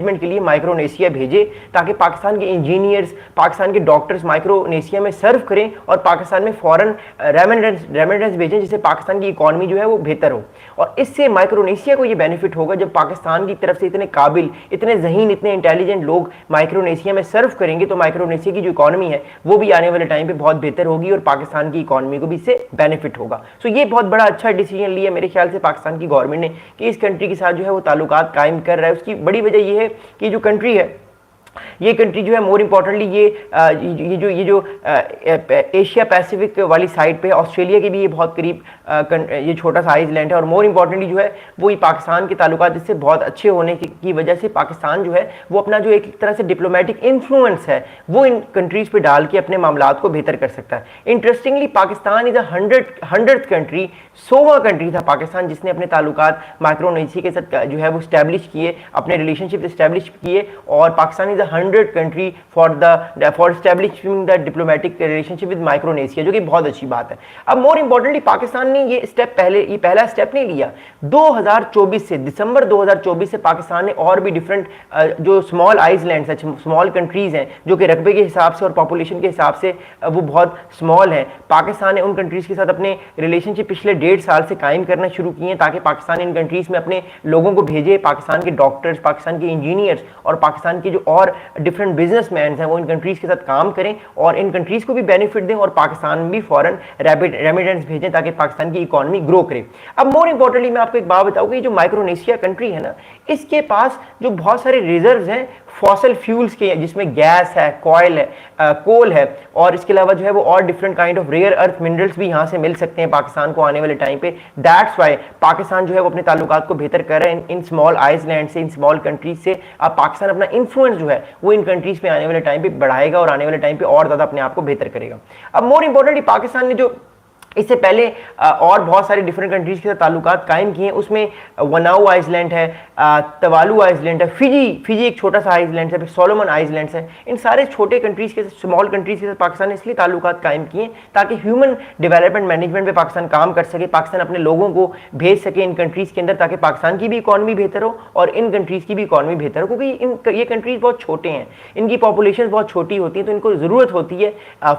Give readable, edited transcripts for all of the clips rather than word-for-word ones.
के लिए माइक्रोनेशिया भेजे ताकि पाकिस्तान के इंजीनियर्स, पाकिस्तान के डॉक्टर्स माइक्रोनेशिया में सर्व करें और पाकिस्तान में फॉरेन रेमिटेंस भेजें, जिससे पाकिस्तान की इकॉनमी जो है वो बेहतर हो। और इससे माइक्रोनेशिया को ये बेनिफिट होगा जब पाकिस्तान की तरफ से इतने काबिल, इतने ज़हीन, इतने इंटेलिजेंट लोग माइक्रोनेशिया में सर्व करेंगे तो माइक्रोनेशिया की जो इकॉनमी है वो भी आने वाले टाइम पे बहुत बेहतर होगी और पाकिस्तान की इकॉनमी को भी इससे बेनिफिट होगा। सो ये बहुत बड़ा अच्छा डिसीजन लिया मेरे ख्याल से पाकिस्तान की गवर्नमेंट ने कि इस कंट्री के साथ जो है वो ताल्लुकात कायम कर रहा है। उसकी बड़ी वजह ये है कि जो कंट्री है, ये कंट्री जो है मोर इम्पोर्टेंटली ये जो एशिया पैसिफिक वाली साइड पे ऑस्ट्रेलिया के भी ये बहुत करीब ये छोटा सा आइलैंड है। और मोर इम्पोर्टेंटली जो है वो ये पाकिस्तान के ताल्लुकात इससे बहुत अच्छे होने की वजह से पाकिस्तान जो है वो अपना जो एक तरह से डिप्लोमेटिक इन्फ्लुएंस है वो इन कंट्रीज पे डाल के अपने मामलात को बेहतर कर सकता है। Interestingly Pakistan is 100th country, 100वां कंट्री था पाकिस्तान जिसने अपने ताल्लुकात माइक्रोनेशिया के साथ जो है वो स्टैब्लिश किए, अपने रिलेशनशिप स्टैब्लिश किए। और Pakistan 100th country for establishing the diplomatic relationship with Micronesia, जो कि बहुत अच्छी बात है। अब मोर इम्पोर्टेंटली पाकिस्तान ने ये पहला स्टेप नहीं लिया। 2024 से, दिसंबर 2024 से पाकिस्तान ने और भी डिफरेंट जो स्मॉल आइलैंड्स हैं, स्मॉल कंट्रीज हैं जो कि रकबे के हिसाब से और पॉपुलेशन के हिसाब से वो बहुत स्मॉल हैं, पाकिस्तान ने उन कंट्रीज के साथ अपने रिलेशनशिप पिछले 1.5 साल से कायम करना शुरू किए ताकि पाकिस्तान इन कंट्रीज में अपने लोगों को भेजे, पाकिस्तान के डॉक्टर्स, पाकिस्तान के इंजीनियर्स और पाकिस्तान के जो और डिफरेंट बिजनेसमैन हैं वो इन कंट्रीज के साथ काम करें और इन कंट्रीज को भी बेनिफिट दें और पाकिस्तान में भी फॉरेन रेमिटेंस भेजें ताकि पाकिस्तान की इकॉनमी ग्रो करे। अब मोर इंपॉर्टेंटली मैं आपको एक बात बताऊं कि जो माइक्रोनेशिया कंट्री है ना, इसके पास जो बहुत सारे रिजर्व्स हैं फॉसिल फ्यूल्स के, जिसमें गैस है, कोयल है, कोल है और इसके अलावा जो है वो और different kind of rare earth minerals भी यहाँ से मिल सकते हैं पाकिस्तान को आने वाले टाइम पे। दैट्स वाई पाकिस्तान जो है वो अपने ताल्लुकात को बेहतर कर रहा है इन स्मॉल आइलैंड से, इन स्मॉल कंट्रीज से। अब पाकिस्तान अपना इन्फ्लुएंस जो है वो इन कंट्रीज पे आने वाले टाइम पे बढ़ाएगा और आने वाले टाइम पे और ज्यादा अपने आप को बेहतर करेगा। अब मोर इंपॉर्टेंटली पाकिस्तान ने जो इससे पहले और बहुत सारी डिफरेंट कंट्रीज के साथ ताल्लुकात कायम किए हैं, उसमें वनाउ आइलैंड है, तवालू आइलैंड है, फिजी एक छोटा सा आइलैंड है, सोलोमन आइलैंड्स है। इन सारे छोटे कंट्रीज के साथ, स्मॉल कंट्रीज के साथ पाकिस्तान ने इसलिए ताल्लुकात कायम किए ताकि ह्यूमन डेवलपमेंट मैनेजमेंट पे पाकिस्तान काम कर सके, पाकिस्तान अपने लोगों को भेज सके इन कंट्रीज के अंदर ताकि पाकिस्तान की भी इकॉनमी बेहतर हो और इन कंट्रीज की भी इकॉनमी बेहतर हो। क्योंकि ये कंट्रीज बहुत छोटे हैं, इनकी पॉपुलेशन बहुत छोटी होती है, तो इनको ज़रूरत होती है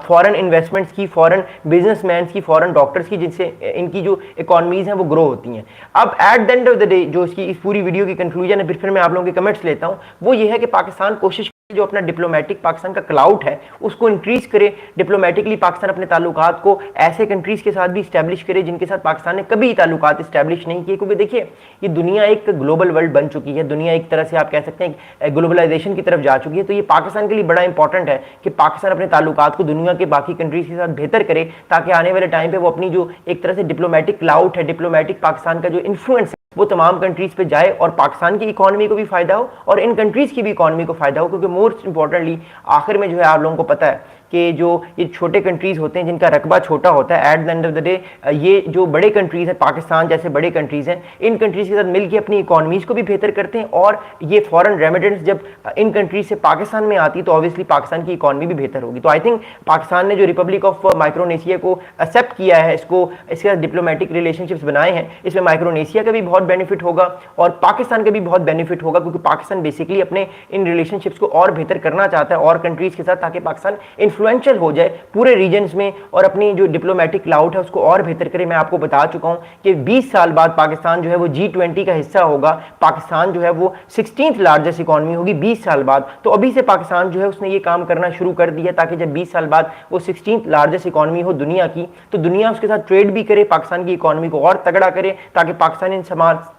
फॉरेन इन्वेस्टमेंट्स की, फॉरेन बिजनेसमैन की, फॉरेन डॉक्टर्स की, जिनसे इनकी जो इकोनॉमीज हैं वो ग्रो होती हैं। अब at the end of the day जो इसकी इस पूरी वीडियो की कंक्लूजन है, फिर मैं आप लोगों के कमेंट्स लेता हूं, वो ये है कि पाकिस्तान कोशिश जो अपना डिप्लोमेटिक पाकिस्तान का क्लाउड है उसको इंक्रीज करे, डिप्लोमेटिकली पाकिस्तान अपने ताल्लुकात को ऐसे कंट्रीज के साथ भी स्टैब्लिश करे जिनके साथ पाकिस्तान ने कभी ताल्लुकात स्टैब्लिश नहीं किए। क्योंकि देखिए ये दुनिया एक ग्लोबल वर्ल्ड बन चुकी है, दुनिया एक तरह से आप कह सकते हैं ग्लोबलाइजेशन की तरफ जा चुकी है। तो ये पाकिस्तान के लिए बड़ा इंपॉर्टेंट है कि पाकिस्तान अपने ताल्लुकात को दुनिया के बाकी कंट्रीज के साथ बेहतर करे ताकि आने वाले टाइम पे वो अपनी जो एक तरह से डिप्लोमेटिक क्लाउड है, डिप्लोमेटिक पाकिस्तान का जो इन्फ्लुएंस है वो तमाम कंट्रीज पे जाए और पाकिस्तान की इकॉनमी को भी फायदा हो और इन कंट्रीज की भी इकॉनमी को फायदा हो। क्योंकि मोस्ट इंपॉर्टेंटली आखिर में जो है आप लोगों को पता है कि जो ये छोटे कंट्रीज होते हैं जिनका रकबा छोटा होता है, at the end of the day ये जो बड़े कंट्रीज हैं, पाकिस्तान जैसे बड़े कंट्रीज हैं, इन कंट्रीज के साथ मिलकर अपनी इकॉनमीज को भी बेहतर करते हैं और ये फॉरेन रेमिटेंस जब इन कंट्रीज से पाकिस्तान में आती तो ऑब्वियसली पाकिस्तान की इकॉनमी भी बेहतर होगी। तो आई थिंक पाकिस्तान ने जो रिपब्लिक ऑफ माइक्रोनेशिया को एक्सेप्ट किया है, इसके साथ डिप्लोमेटिक रिलेशनशिप्स बनाए हैं, इसमें माइक्रोनेशिया का भी बहुत बेनिफिट होगा और पाकिस्तान का भी बहुत बेनिफिट होगा। क्योंकि पाकिस्तान बेसिकली अपने इन रिलेशनशिप्स को और बेहतर करना चाहता है और कंट्रीज के साथ, ताकि पाकिस्तान इन्फ्लुएंशियल हो जाए पूरे रीजन्स में और अपनी जो डिप्लोमेटिक क्लाउड है उसको और बेहतर करे। मैं आपको बता चुका हूं कि 20 साल बाद पाकिस्तान जो है वो G20 का हिस्सा होगा, पाकिस्तान जो है वो 16th लार्जेस्ट इकॉनमी होगी 20 साल बाद। तो अभी से पाकिस्तान जो है उसने ये काम करना शुरू कर दिया ताकि जब 20 साल बाद वो 16th लार्जेस्ट इकॉनमी हो दुनिया की, तो दुनिया उसके साथ ट्रेड भी करे, पाकिस्तान की इकॉनमी को और तगड़ा करे ताकि पाकिस्तान इन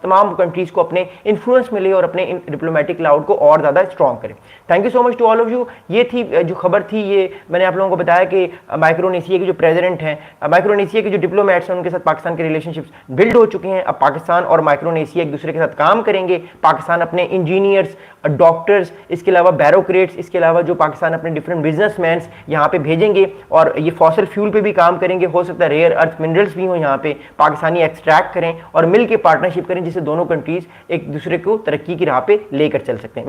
तमाम कंट्रीज को अपने इन्फ्लुएंस मिले और अपने डिप्लोमेटिक क्लाउड को और ज्यादा स्ट्रॉन्ग करे। Thank you so much to all of you. ये थी जो खबर थी, ये मैंने आप लोगों को बताया कि माइक्रोनेशिया के जो प्रेसिडेंट हैं, माइक्रोनेशिया के जो डिप्लोमेट्स हैं, उनके साथ पाकिस्तान के रिलेशनशिप्स बिल्ड हो चुके हैं। अब पाकिस्तान और माइक्रोनेशिया एक दूसरे के साथ काम करेंगे। पाकिस्तान अपने इंजीनियर्स, डॉक्टर्स, इसके अलावा बैरोक्रेट्स, इसके अलावा जो पाकिस्तान अपने डिफरेंट बिजनेसमैन यहाँ पे भेजेंगे और ये फॉसिल फ्यूल पे भी काम करेंगे। हो सकता है रेयर अर्थ मिनरल्स भी हो यहाँ पे पाकिस्तानी एक्सट्रैक्ट करें और मिल के पार्टनरशिप करें जिससे दोनों कंट्रीज एक दूसरे को तरक्की की राह पे लेकर चल सकते हैं।